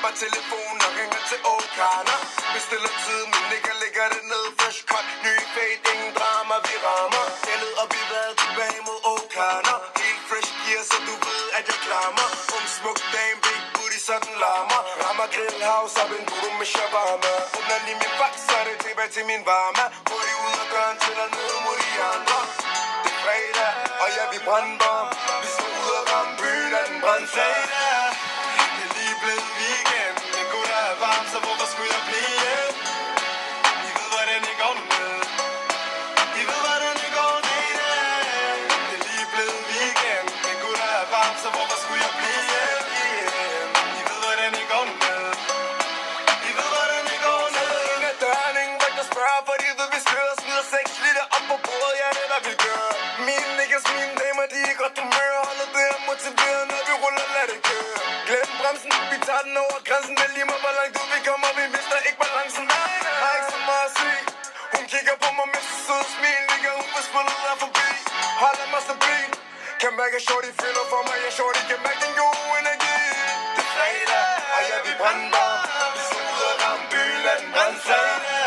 fra telefonen og ringer til Okana. Bestiller tid, min nigger lægger det ned. Fresh cut, ny fade, ingen drama, vi rammer. Gældet op i vejret, tilbage mod Okana. Helt fresh gear, så du ved, at jeg klammer. Smuk dame, big booty, så den larmer. Rammer grillhouse op en guru med shawarma. Åbner lige min bak, så er det tilbage til min varme. Hurtig ud af døren, tænder ned mod de andre. Det er fredag, og jeg vi brandbar. Vi skal ud og ramme byen af den brandfredag. Det er lige blevet weekend. Det kunne da være varmt, så hvorfor skulle jeg blive? I ved, hvordan det går ned. I ved, hvordan det går ned. Det er lige blevet weekend. Det kunne da være varmt, så hvorfor skulle jeg blive? I ved, hvordan det går ned. I ved, hvordan det går ned. Så ingen af døren, ingen vagt at spørge, for de ved, vi skører. Smider 6 liter op på bordet, ja, det der vi gør. Mine niggas, mine damer, de er i godt humør. Holder det her motiveret, når vi ruller, lad det køre. Glem bremsen, vi tager den over grænsen. Det er lige meget, hvor langt ud vi kommer, vi mister ikke balancen. Har ikke så meget at sige. Hun kigger på mig med sit søde smil. Ligger hun på spillet der forbi. Holder mig stabil. Kan mærke, at shorty føler for mig. Ja, shorty kan mærke den gode energi. Det er fredag, og jeg vi brænder. Vi skal ud og ramme byen af den brandflade.